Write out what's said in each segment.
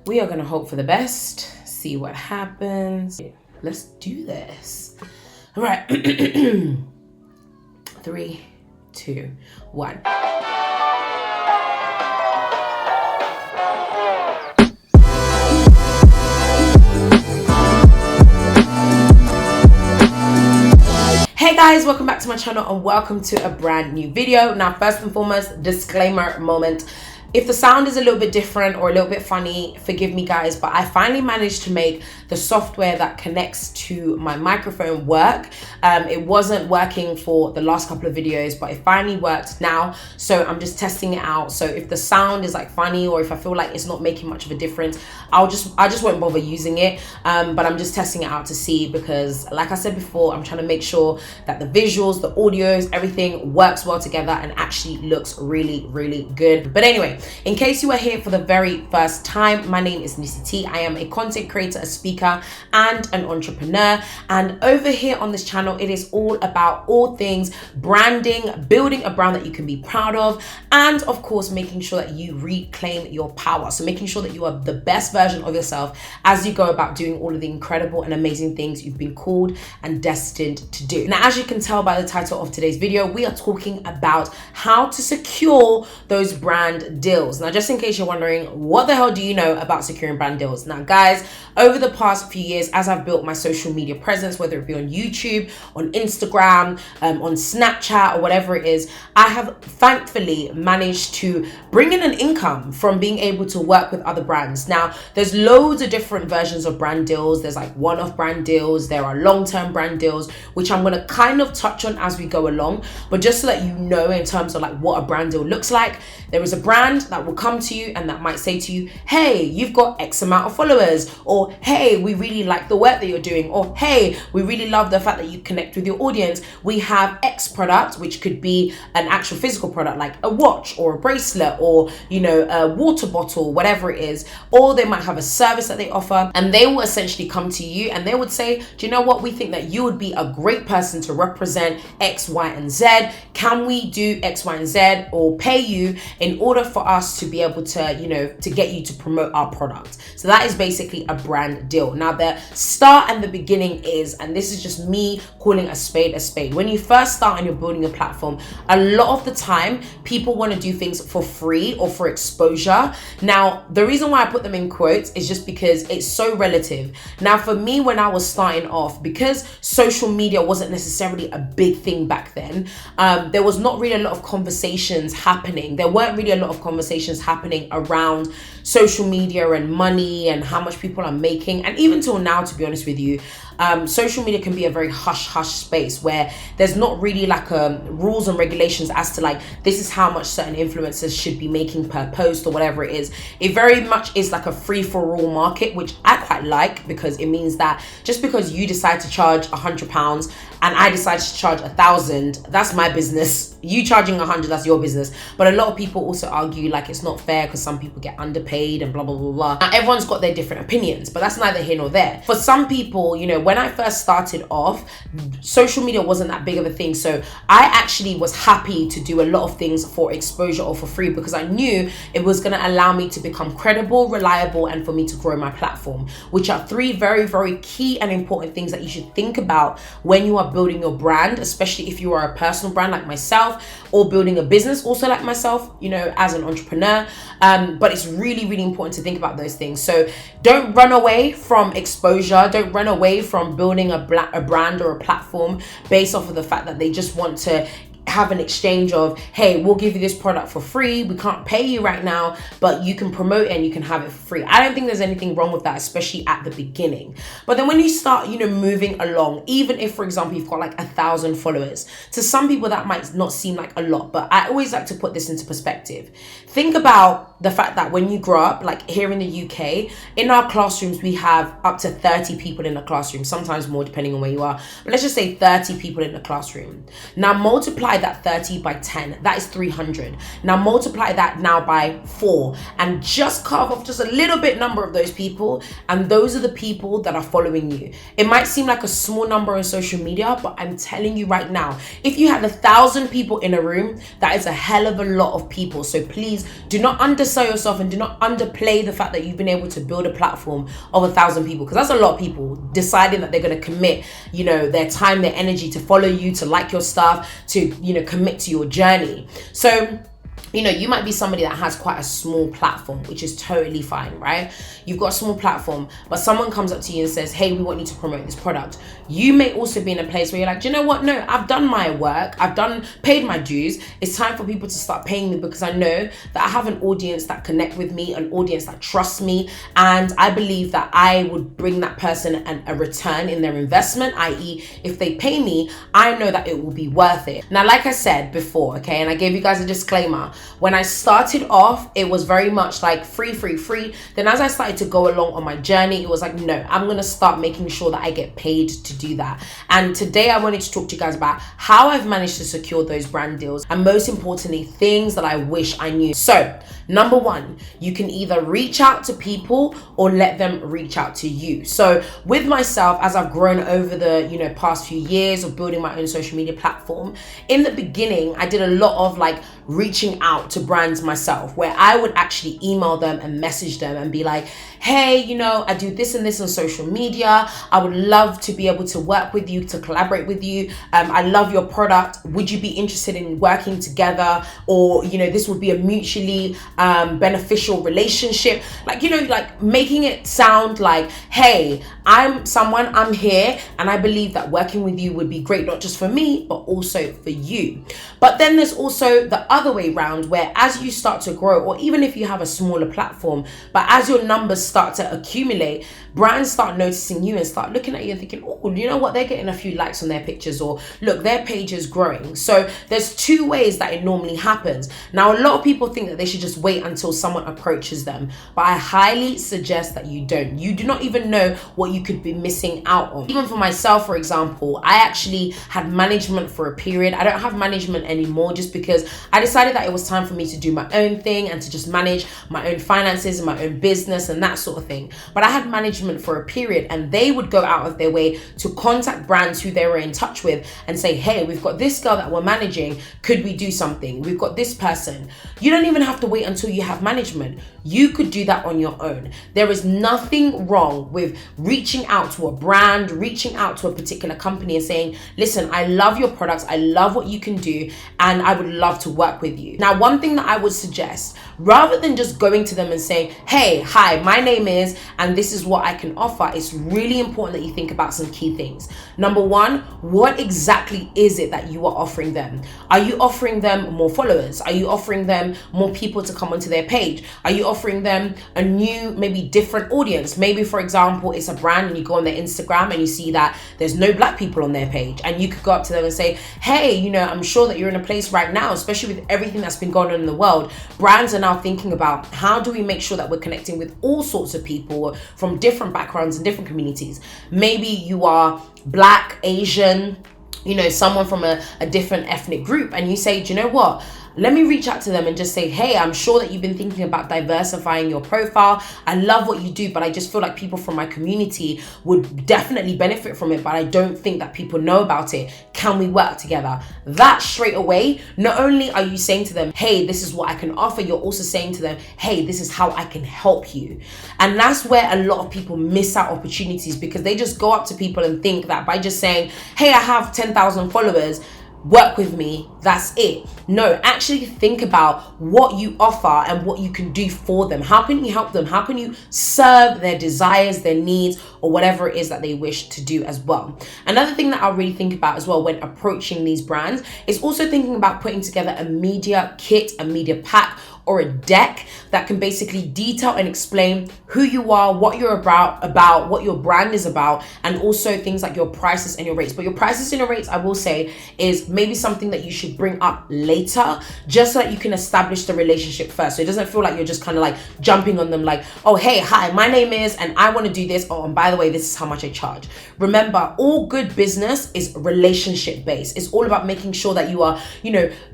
We are going to hope for the best, see what happens. Let's do this. All right. 3, 2, 1. Hey guys, welcome back to my channel and welcome to a brand new video. Now, first and foremost, disclaimer moment. If the sound is a little bit different or a little bit funny, forgive me guys, but I finally managed to make the software that connects to my microphone work. It wasn't working for the last couple of videos, but it finally worked now. So I'm just testing it out. So if the sound is like funny or if I feel like it's not making much of a difference, I just won't bother using it. But I'm just testing it out to see, because like I said before, I'm trying to make sure that the visuals, the audios, everything works well together and actually looks really, really good. But anyway, in case you are here for the very first time, my name is NISSYTEE. I am a content creator, a speaker, and an entrepreneur. And over here on this channel, it is all about all things branding, building a brand that you can be proud of, and of course, making sure that you reclaim your power. So making sure that you are the best version of yourself as you go about doing all of the incredible and amazing things you've been called and destined to do. Now, as you can tell by the title of today's video, we are talking about how to secure those brand deals. Now, just in case you're wondering, what the hell do you know about securing brand deals? Now, guys, over the past few years, as I've built my social media presence, whether it be on YouTube, on Instagram, on Snapchat, or whatever it is, I have thankfully managed to bring in an income from being able to work with other brands. Now, there's loads of different versions of brand deals. There's like one-off brand deals. There are long-term brand deals, which I'm going to kind of touch on as we go along. But just to let you know, in terms of like what a brand deal looks like, there is a brand that will come to you and that might say to you, hey, you've got X amount of followers, or hey, we really like the work that you're doing, or hey, we really love the fact that you connect with your audience. We have X product, which could be an actual physical product like a watch or a bracelet or, you know, a water bottle, whatever it is. Or they might have a service that they offer, and they will essentially come to you and they would say, do you know what, we think that you would be a great person to represent X, Y, and Z. Can we do X, Y, and Z, or pay you in order for us to be able to, you know, to get you to promote our product? So that is basically a brand deal. Now, the start and the beginning is, and this is just me calling a spade a spade. When you first start and you're building a platform, a lot of the time people want to do things for free or for exposure. Now, the reason why I put them in quotes is just because it's so relative. Now, for me, when I was starting off, because social media wasn't necessarily a big thing back then, there was not really a lot of conversations happening. There weren't really a lot of conversations happening around social media and money and how much people are making. And even till now, to be honest with you, social media can be a very hush space where there's not really like rules and regulations as to like, this is how much certain influencers should be making per post or whatever it is. It very much is like a free-for-all market, which I quite like, because it means that just because you decide to charge £100 and I decide to charge 1,000, that's my business. You charging 100, that's your business. But a lot of people also argue like it's not fair because some people get underpaid and blah, blah, blah, blah. Now, everyone's got their different opinions, but that's neither here nor there. For some people, you know, when I first started off, social media wasn't that big of a thing. So I actually was happy to do a lot of things for exposure or for free, because I knew it was going to allow me to become credible, reliable, and for me to grow my platform, which are 3 very, very key and important things that you should think about when you are building your brand, especially if you are a personal brand like myself, or building a business also like myself, you know, as an entrepreneur. But it's really, really important to think about those things. So don't run away from exposure. Don't run away from building a brand or a platform based off of the fact that they just want to have an exchange of, hey, we'll give you this product for free, we can't pay you right now, but you can promote it and you can have it for free. I don't think there's anything wrong with that, especially at the beginning. But then when you start, you know, moving along, even if, for example, you've got like 1,000 followers, to some people that might not seem like a lot, but I always like to put this into perspective. Think about the fact that when you grow up, like here in the UK, in our classrooms, we have up to 30 people in a classroom, sometimes more depending on where you are, but let's just say 30 people in a classroom. Now multiply multiply that 30 by 10, that is 300. Now multiply that now by 4 and just carve off just a little bit number of those people, and those are the people that are following you. It might seem like a small number on social media, but I'm telling you right now, if you had 1,000 people in a room, that is a hell of a lot of people. So please do not undersell yourself and do not underplay the fact that you've been able to build a platform of 1,000 people, because that's a lot of people deciding that they're going to commit, you know, their time, their energy to follow you, to like your stuff, to, you know, commit to your journey. So, you know, you might be somebody that has quite a small platform, which is totally fine, right? You've got a small platform, but someone comes up to you and says, hey, we want you to promote this product. You may also be in a place where you're like, do you know what? No, I've done my work. Paid my dues. It's time for people to start paying me, because I know that I have an audience that connect with me, an audience that trusts me. And I believe that I would bring that person a return in their investment, i.e. if they pay me, I know that it will be worth it. Now, like I said before, okay, and I gave you guys a disclaimer, when I started off, it was very much like free. Then as I started to go along on my journey, it was like, no, I'm going to start making sure that I get paid to do that. And today I wanted to talk to you guys about how I've managed to secure those brand deals, and most importantly, things that I wish I knew. So number one, you can either reach out to people or let them reach out to you. So with myself, as I've grown over the, you know, past few years of building my own social media platform, in the beginning, I did a lot of like reaching out to brands myself, where I would actually email them and message them and be like, hey, you know, I do this and this on social media. I would love to be able to work with you, to collaborate with you. I love your product. Would you be interested in working together? Or, you know, this would be a mutually beneficial relationship. Like, you know, like making it sound like, hey, I'm here, and I believe that working with you would be great, not just for me, but also for you. But then there's also the other way around, where as you start to grow, or even if you have a smaller platform, but as your numbers start to accumulate, brands start noticing you and start looking at you and thinking, oh, you know what, they're getting a few likes on their pictures, or look, their page is growing. So there's two ways that it normally happens. Now, a lot of people think that they should just wait until someone approaches them, but I highly suggest that you don't. You do not even know what you could be missing out on. Even for myself, for example, I actually had management for a period. I don't have management anymore, just because I decided that it was time for me to do my own thing and to just manage my own finances and my own business and that sort of thing. But I had management for a period, and they would go out of their way to contact brands who they were in touch with and say, hey, we've got this girl that we're managing. Could we do something? We've got this person. You don't even have to wait until you have management. You could do that on your own. There is nothing wrong with reaching out to a brand, reaching out to a particular company and saying, listen, I love your products. I love what you can do, and I would love to work with you. Now, one thing that I would suggest, rather than just going to them and saying, hey, hi, my name is, and this is what I can offer, it's really important that you think about some key things. Number one, what exactly is it that you are offering them? Are you offering them more followers? Are you offering them more people to come onto their page? Are you offering them a new, maybe different audience? Maybe, for example, it's a brand and you go on their Instagram and you see that there's no black people on their page, and you could go up to them and say, hey, you know, I'm sure that you're in a place right now, especially with everything that's been going on in the world. Brands are now thinking about, how do we make sure that we're connecting with all sorts of people from different backgrounds and different communities? Maybe you are Black, Asian, you know, someone from a different ethnic group, and you say, do you know what? Let me reach out to them and just say, hey, I'm sure that you've been thinking about diversifying your profile. I love what you do, but I just feel like people from my community would definitely benefit from it, but I don't think that people know about it. Can we work together? That straight away, not only are you saying to them, hey, this is what I can offer, you're also saying to them, hey, this is how I can help you. And that's where a lot of people miss out opportunities, because they just go up to people and think that by just saying, hey, I have 10,000 followers, work with me, that's it. No, actually think about what you offer and what you can do for them. How can you help them? How can you serve their desires, their needs, or whatever it is that they wish to do as well? Another thing that I really think about as well when approaching these brands is also thinking about putting together a media kit, a media pack, or a deck that can basically detail and explain who you are, what you're about what your brand is about, and also things like your prices and your rates. But your prices and your rates, I will say, is maybe something that you should bring up later, just so that you can establish the relationship first. So it doesn't feel like you're just kind of like jumping on them like, oh, hey, hi, my name is, and I want to do this. Oh, and by the way, this is how much I charge. Remember, all good business is relationship based. It's all about making sure that you are,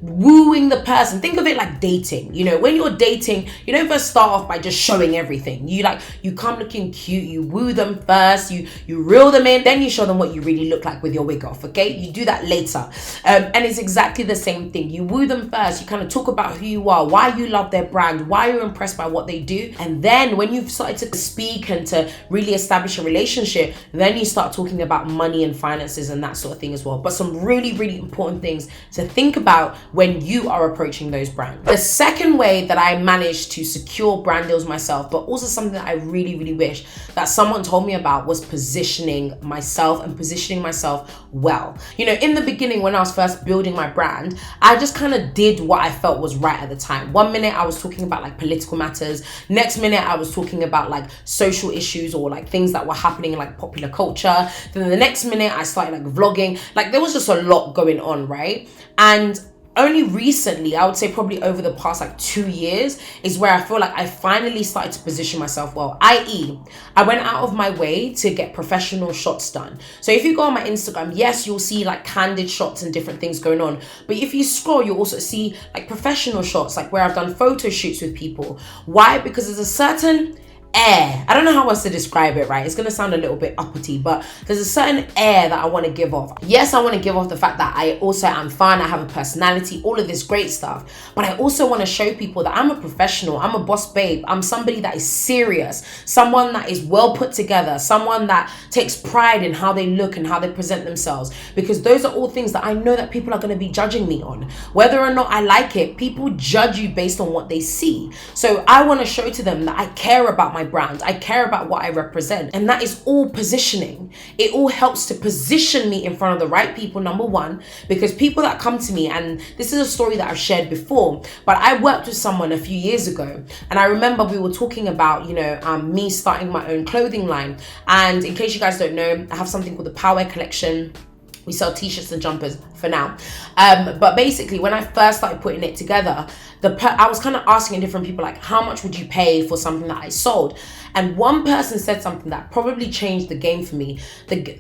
wooing the person. Think of it like dating. When you're dating, you don't first start off by just showing everything. You come looking cute, you woo them first, you reel them in, then you show them what you really look like with your wig off, okay? You do that later. And it's exactly the same thing. You woo them first, you kind of talk about who you are, why you love their brand, why you're impressed by what they do. And then when you've started to speak and to really establish a relationship, then you start talking about money and finances and that sort of thing as well. But some really, really important things to think about when you are approaching those brands. The second way that I managed to secure brand deals myself, but also something that I really, really wish that someone told me about, was positioning myself and positioning myself well. In the beginning, when I was first building my brand, I just kind of did what I felt was right at the time. One minute I was talking about like political matters. Next minute I was talking about like social issues or like things that were happening in like popular culture. Then the next minute I started like vlogging. Like there was just a lot going on, right? And only recently, I would say probably over the past like 2 years, is where I feel like I finally started to position myself well, i.e. I went out of my way to get professional shots done. So if you go on my Instagram, yes, you'll see like candid shots and different things going on. But if you scroll, you'll also see like professional shots, like where I've done photo shoots with people. Why? Because there's a certain air. I don't know how else to describe it, right? It's going to sound a little bit uppity, but there's a certain air that I want to give off. Yes, I want to give off the fact that I also am fun, I have a personality, all of this great stuff. But I also want to show people that I'm a professional, I'm a boss babe, I'm somebody that is serious, someone that is well put together, someone that takes pride in how they look and how they present themselves. Because those are all things that I know that people are going to be judging me on. Whether or not I like it, people judge you based on what they see. So I want to show to them that I care about my brand, I care about what I represent, and that is all positioning. It all helps to position me in front of the right people, number one, because people that come to me, and this is a story that I've shared before, but I worked with someone a few years ago, and I remember we were talking about, me starting my own clothing line. And in case you guys don't know, I have something called the Power Collection. We sell t-shirts and jumpers for now. But basically, when I first started putting it together, I was kind of asking different people, like, how much would you pay for something that I sold? And one person said something that probably changed the game for me.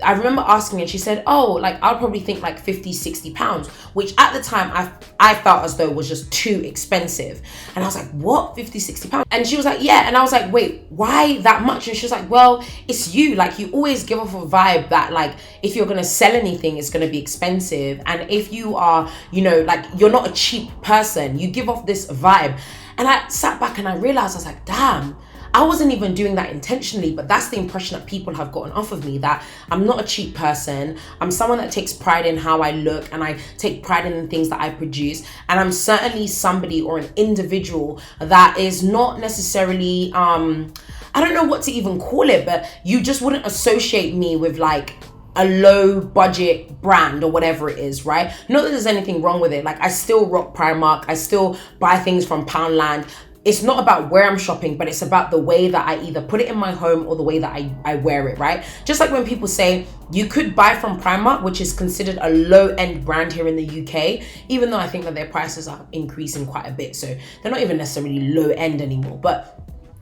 I remember asking, and she said, oh, like, I'll probably think like 50, 60 pounds, which at the time I felt as though it was just too expensive. And I was like, what, 50, 60 pounds? And she was like, yeah. And I was like, wait, why that much? And she was like, well, it's you. Like, you always give off a vibe that, like, if you're going to sell anything, it's going to be expensive. And if you are, like, you're not a cheap person, you give off this vibe. And I sat back and I realized, I was like, damn, I wasn't even doing that intentionally, but that's the impression that people have gotten off of me, that I'm not a cheap person. I'm someone that takes pride in how I look, and I take pride in the things that I produce. And I'm certainly somebody or an individual that is not necessarily, I don't know what to even call it, but you just wouldn't associate me with like a low budget brand or whatever it is, right? Not that there's anything wrong with it. Like, I still rock Primark, I still buy things from Poundland. It's not about where I'm shopping, but it's about the way that I either put it in my home or the way that I wear it, right? Just like when people say you could buy from Primark, which is considered a low-end brand here in the UK, even though I think that their prices are increasing quite a bit. So they're not even necessarily low-end anymore. But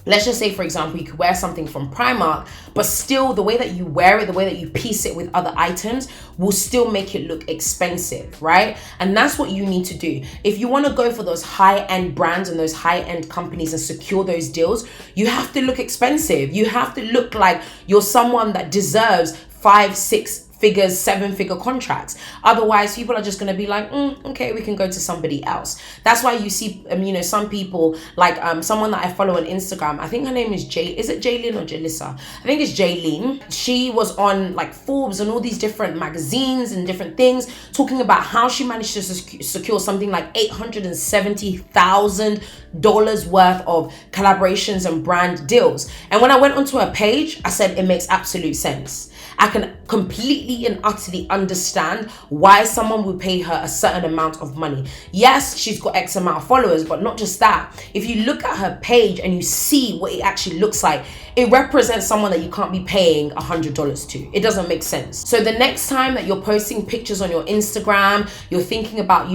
let's just say, for example, you could wear something from Primark, but still the way that you wear it, the way that you piece it with other items will still make it look expensive, right? And that's what you need to do. If you want to go for those high-end brands and those high-end companies and secure those deals, you have to look expensive. You have to look like you're someone that deserves 5, 6 figures, 7-figure contracts. Otherwise, people are just going to be like, okay, we can go to somebody else. That's why you see, some people, like someone that I follow on Instagram, I think her name is is it Jaylin or Jalissa? I think it's Jaylin. She was on like Forbes and all these different magazines and different things, talking about how she managed to secure something like $870,000 worth of collaborations and brand deals. And when I went onto her page, I said, it makes absolute sense. I can completely completely and utterly understand why someone would pay her a certain amount of money. Yes, she's got X amount of followers, but not just that. If you look at her page and you see what it actually looks like, it represents someone that you can't be paying $100 to. It doesn't make sense. So the next time that you're posting pictures on your Instagram, you're thinking about,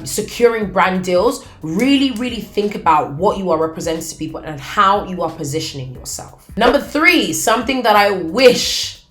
securing brand deals, really think about what you are representing to people and how you are positioning yourself. Number 3, something that I wish,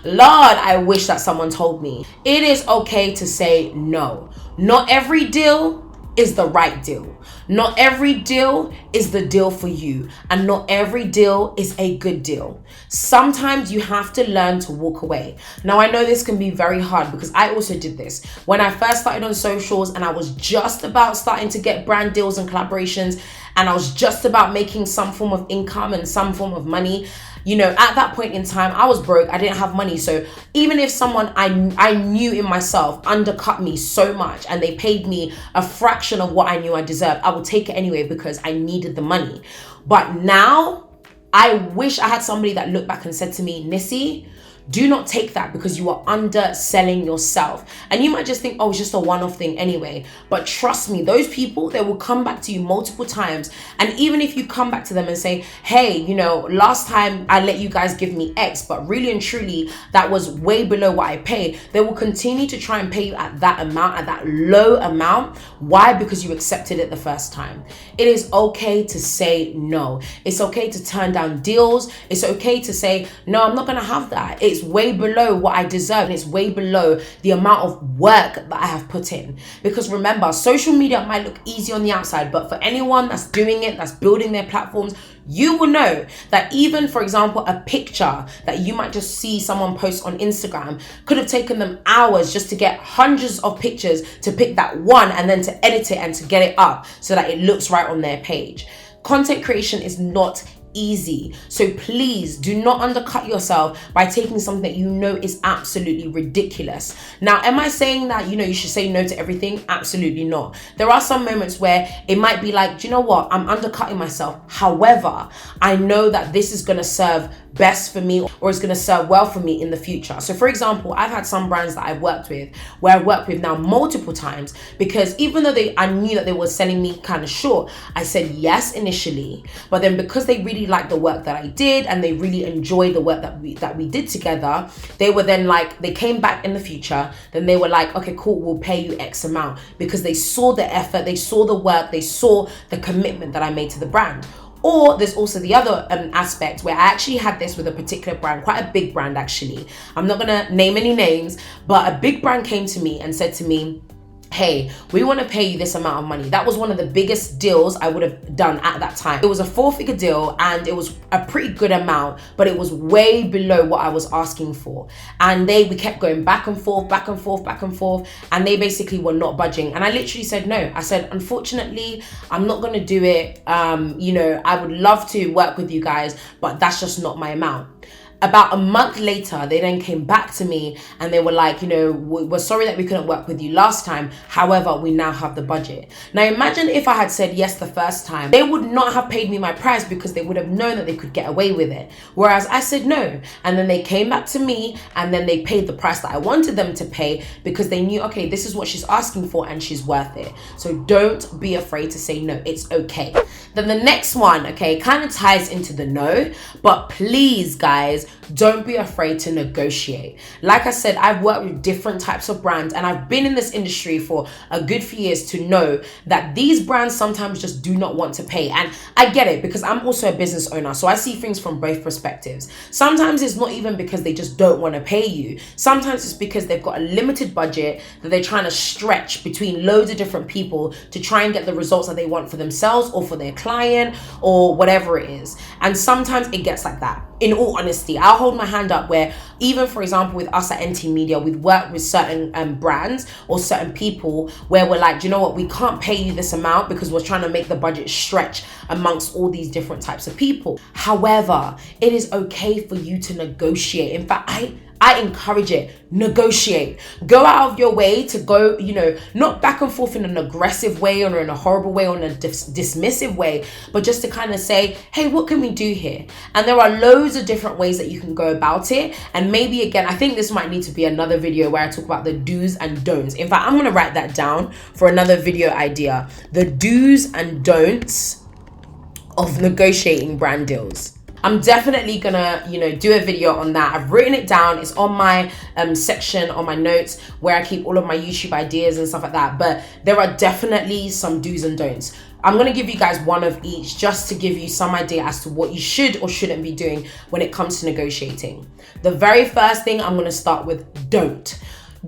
Lord, I wish that someone told me. It is okay to say no. Not every deal is the right deal. Not every deal is the deal for you, and not every deal is a good deal. Sometimes you have to learn to walk away. Now, I know this can be very hard because I also did this. When I first started on socials and I was just about starting to get brand deals and collaborations, and I was just about making some form of income and some form of money, at that point in time, I was broke. I didn't have money. So even if someone I knew in myself undercut me so much and they paid me a fraction of what I knew I deserved, I would take it anyway because I needed the money. But now I wish I had somebody that looked back and said to me, Nissy, do not take that because you are underselling yourself. And you might just think, oh, it's just a one-off thing anyway. But trust me, those people, they will come back to you multiple times. And even if you come back to them and say, hey, last time I let you guys give me X, but really and truly, that was way below what I paid. They will continue to try and pay you at that amount, at that low amount. Why? Because you accepted it the first time. It is okay to say no. It's okay to turn down deals. It's okay to say, no, I'm not going to have that. It's way below what I deserve, and it's way below the amount of work that I have put in. Because remember, social media might look easy on the outside, but for anyone that's doing it, that's building their platforms, you will know that even, for example, a picture that you might just see someone post on Instagram could have taken them hours just to get hundreds of pictures to pick that one and then to edit it and to get it up so that it looks right on their page. Content creation is not easy. So please do not undercut yourself by taking something that you know is absolutely ridiculous. Now, am I saying that, you should say no to everything? Absolutely not. There are some moments where it might be like, do you know what? I'm undercutting myself. However, I know that this is going to serve best for me, or it's going to serve well for me in the future. So for example, I've had some brands that I've worked with where I've worked with now multiple times, because even though I knew that they were selling me kind of short, I said yes initially, but then because they really liked the work that I did and they really enjoyed the work that we did together, they were then like, they came back in the future, then they were like, okay, cool, we'll pay you X amount, because they saw the effort, they saw the work, they saw the commitment that I made to the brand. Or there's also the other aspect where I actually had this with a particular brand, quite a big brand actually. I'm not gonna name any names, but a big brand came to me and said to me, hey, we want to pay you this amount of money. That was one of the biggest deals I would have done at that time. It was a 4-figure deal and it was a pretty good amount, but it was way below what I was asking for. And we kept going back and forth, and they basically were not budging. And I literally said no. I said, unfortunately, I'm not going to do it. I would love to work with you guys, but that's just not my amount. About a month later, they then came back to me and they were like, we're sorry that we couldn't work with you last time. However, we now have the budget. Now, imagine if I had said yes the first time. They would not have paid me my price because they would have known that they could get away with it. Whereas I said no. And then they came back to me and then they paid the price that I wanted them to pay because they knew, okay, this is what she's asking for and she's worth it. So don't be afraid to say no. It's okay. Then the next one, okay, kind of ties into the no, but please, guys, don't be afraid to negotiate. Like I said, I've worked with different types of brands and I've been in this industry for a good few years to know that these brands sometimes just do not want to pay. And I get it because I'm also a business owner, so I see things from both perspectives. Sometimes it's not even because they just don't want to pay you. Sometimes it's because they've got a limited budget that they're trying to stretch between loads of different people to try and get the results that they want for themselves or for their client or whatever it is. And sometimes it gets like that. In all honesty, I'll hold my hand up where even, for example, with us at NT Media, we've worked with certain brands or certain people where we're like, do you know what, we can't pay you this amount because we're trying to make the budget stretch amongst all these different types of people. However, it is okay for you to negotiate. In fact, I I encourage it. Negotiate. Go out of your way to go, not back and forth in an aggressive way or in a horrible way or in a dismissive way, but just to kind of say, hey, what can we do here? And there are loads of different ways that you can go about it. And maybe again, I think this might need to be another video where I talk about the do's and don'ts. In fact, I'm going to write that down for another video idea. The do's and don'ts of negotiating brand deals. I'm definitely gonna, do a video on that. I've written it down. It's on my section on my notes where I keep all of my YouTube ideas and stuff like that. But there are definitely some do's and don'ts. I'm gonna give you guys one of each just to give you some idea as to what you should or shouldn't be doing when it comes to negotiating. The very first thing, I'm gonna start with don't.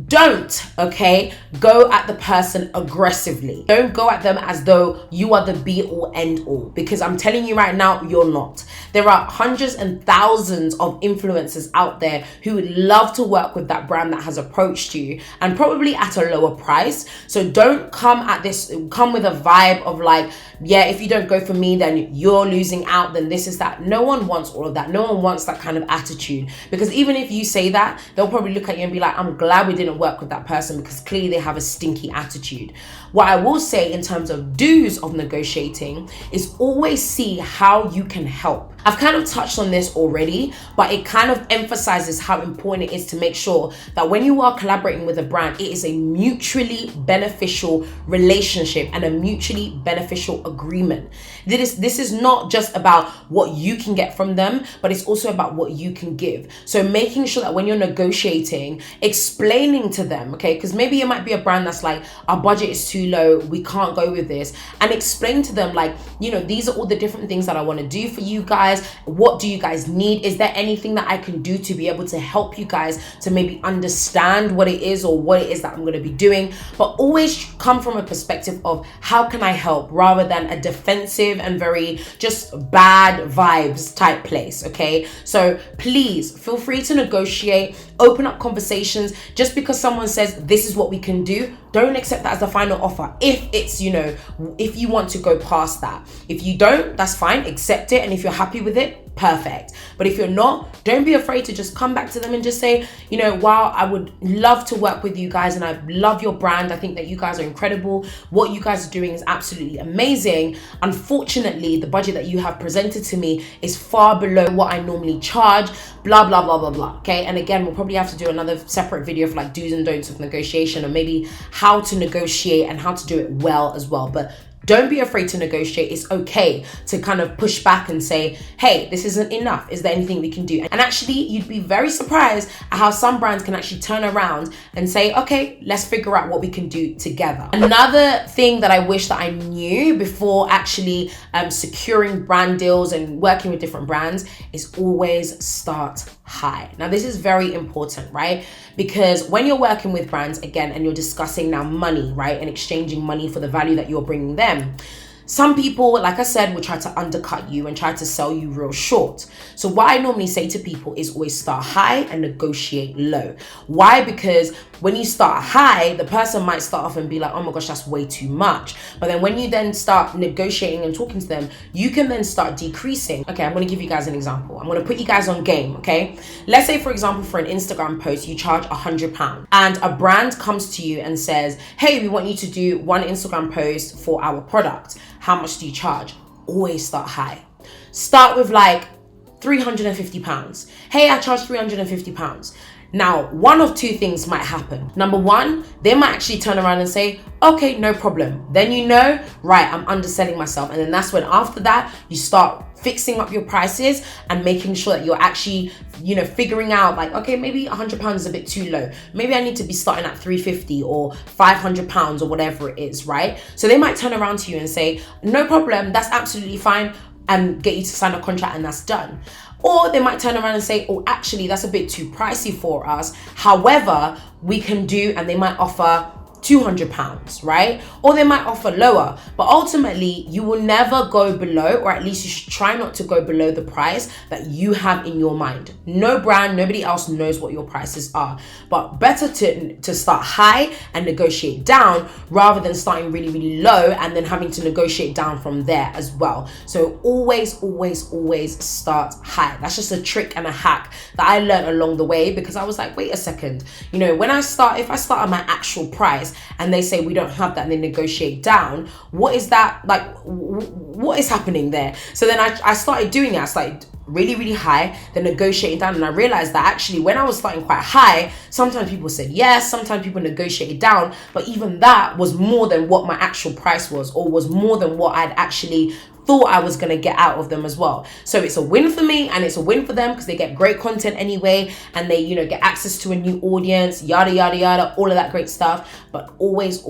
Don't, okay, go at the person aggressively. Don't go at them as though you are the be all end all, because I'm telling you right now, you're not. There are hundreds and thousands of influencers out there who would love to work with that brand that has approached you, and probably at a lower price. So don't come with a vibe of like, yeah, if you don't go for me, then you're losing out, then this is that. No one wants all of that. No one wants that kind of attitude, because even if you say that, they'll probably look at you and be like, I'm glad we didn't work with that person, because clearly they have a stinky attitude. What I will say in terms of do's of negotiating is always see how you can help. I've kind of touched on this already, but it kind of emphasizes how important it is to make sure that when you are collaborating with a brand, it is a mutually beneficial relationship and a mutually beneficial agreement. This is not just about what you can get from them, but it's also about what you can give. So making sure that when you're negotiating, explaining to them, okay, because maybe it might be a brand that's like, our budget is too low, we can't go with this, and explain to them like, these are all the different things that I want to do for you guys. What do you guys need? Is there anything that I can do to be able to help you guys to maybe understand what it is or what it is that I'm going to be doing? But always come from a perspective of how can I help, rather than a defensive and very just bad vibes type place, okay? So please feel free to negotiate, open up conversations. Just because someone says this is what we can do, don't accept that as the final offer. If it's, if you want to go past that. If you don't, that's fine, accept it. And if you're happy with it, perfect. But if you're not, don't be afraid to just come back to them and just say, wow, I would love to work with you guys and I love your brand. I think that you guys are incredible. What you guys are doing is absolutely amazing. Unfortunately, the budget that you have presented to me is far below what I normally charge, blah, blah, blah, blah, blah. Okay. And again, we'll probably have to do another separate video for like do's and don'ts of negotiation, or maybe how to negotiate and how to do it well as well. But don't be afraid to negotiate. It's okay to kind of push back and say, hey, this isn't enough. Is there anything we can do? And actually, you'd be very surprised at how some brands can actually turn around and say, okay, let's figure out what we can do together. Another thing that I wish that I knew before actually securing brand deals and working with different brands is always start high. Now, this is very important, right? Because when you're working with brands, again, and you're discussing now money, right? And exchanging money for the value that you're bringing them, some people, like I said, will try to undercut you and try to sell you real short. So what I normally say to people is always start high and negotiate low. Why? Because when you start high, the person might start off and be like, oh my gosh, that's way too much. But then when you then start negotiating and talking to them, you can then start decreasing. Okay, I'm going to give you guys an example. I'm going to put you guys on game, okay? Let's say, for example, for an Instagram post, you charge £100 and a brand comes to you and says, hey, we want you to do one Instagram post for our product. How much do you charge? Always start high. Start with like £350. Hey, I charge £350. Now, one of two things might happen. Number one, they might actually turn around and say, okay, no problem. Then right, I'm underselling myself. And then that's when after that, you start fixing up your prices and making sure that you're actually, figuring out like, okay, maybe £100 is a bit too low. Maybe I need to be starting at £350 or £500 or whatever it is, right? So they might turn around to you and say, no problem, that's absolutely fine, and get you to sign a contract and that's done. Or they might turn around and say, oh, actually, that's a bit too pricey for us. However, we can do, and they might offer £200, right? Or they might offer lower, but ultimately you will never go below, or at least you should try not to go below the price that you have in your mind. No brand, nobody else knows what your prices are, but better to start high and negotiate down rather than starting really, really low and then having to negotiate down from there as well. So always start high. That's just a trick and a hack that I learned along the way, because I was like, wait a second, you know, if I start at my actual price and they say we don't have that and they negotiate down, what is that, like, what is happening there? So then I started doing it. I started really, really high, then negotiating down, and I realized that actually when I was starting quite high, sometimes people said yes, sometimes people negotiated down, but even that was more than what my actual price was, or was more than what I'd actually thought I was going to get out of them as well. So it's a win for me and it's a win for them, because they get great content anyway, and they, you know, get access to a new audience, yada yada yada, all of that great stuff. But always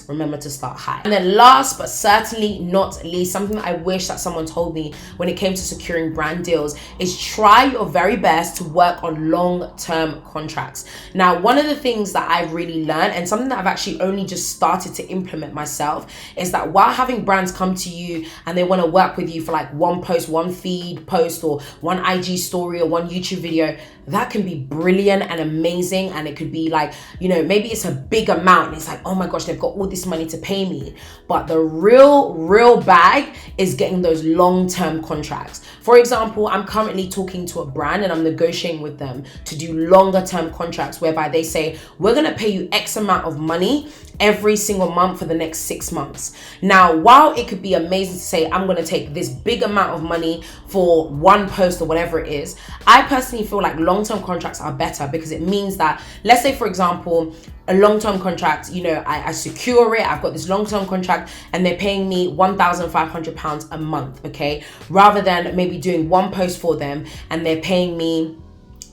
remember to start high. And then last but certainly not least, something that I wish that someone told me when it came to securing brand deals is try your very best to work on long-term contracts. Now, one of the things that I've really learned, and something that I've actually only just started to implement myself, is that while having brands come to you and they want to work with you for like one post, one feed post, or one IG story or one YouTube video, that can be brilliant and amazing. And it could be like, you know, maybe it's a big amount and it's like, oh my gosh, they've got all this money to pay me. But the real bag is getting those long-term contracts. For example, I'm currently talking to a brand and I'm negotiating with them to do longer term contracts, whereby they say, we're going to pay you X amount of money every single month for the next 6 months. Now, while it could be amazing to say, I'm going to take this big amount of money for one post or whatever it is, I personally feel like long-term contracts are better, because it means that, let's say for example, a long-term contract, you know, I secure it, I've got this long-term contract and they're paying me £1,500 a month, okay? Rather than maybe doing one post for them and they're paying me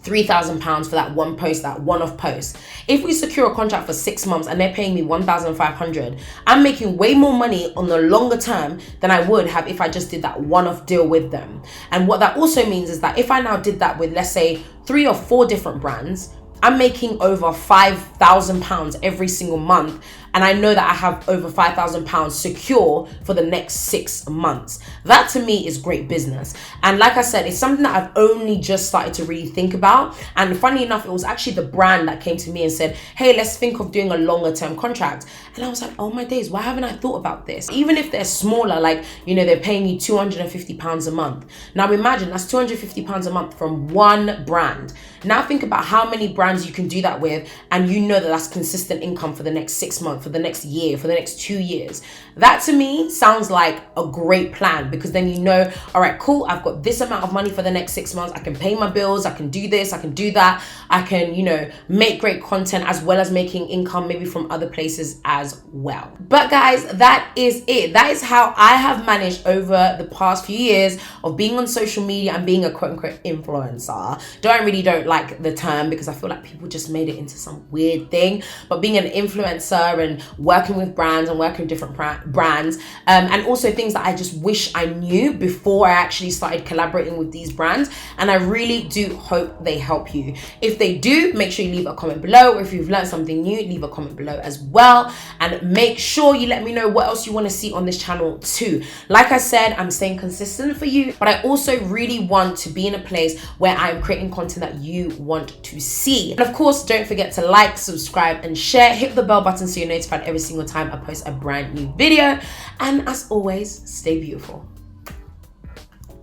£3,000 for that one post, that one-off post. If we secure a contract for 6 months and they're paying me £1,500, I'm making way more money on the longer term than I would have if I just did that one-off deal with them. And what that also means is that if I now did that with, let's say, 3 or 4 different brands, I'm making over £5,000 every single month, and I know that I have over £5,000 secure for the next 6 months. That to me is great business. And like I said, it's something that I've only just started to really think about. And funny enough, it was actually the brand that came to me and said, hey, let's think of doing a longer term contract. And I was like, oh my days, why haven't I thought about this? Even if they're smaller, like, you know, they're paying you £250 a month. Now imagine that's £250 a month from one brand. Now think about how many brands you can do that with, and you know that that's consistent income for the next 6 months, for the next year, for the next 2 years. That to me sounds like a great plan, because then you know, all right, cool, I've got this amount of money for the next 6 months. I can pay my bills, I can do this, I can do that. I can, you know, make great content as well as making income maybe from other places as well. But guys, that is it. That is how I have managed over the past few years of being on social media and being a quote unquote influencer. I really don't like the term, because I feel like people just made it into some weird thing. But being an influencer and working with brands and working with different brands, and also things that I just wish I knew before I actually started collaborating with these brands. And I really do hope they help you. If they do, make sure you leave a comment below, or if you've learned something new, leave a comment below as well. And make sure you let me know what else you want to see on this channel too. Like I said, I'm staying consistent for you, but I also really want to be in a place where I'm creating content that you want to see. And of course, don't forget to like, subscribe, and share. Hit the bell button so you're notified every single time I post a brand new video. And as always, stay beautiful.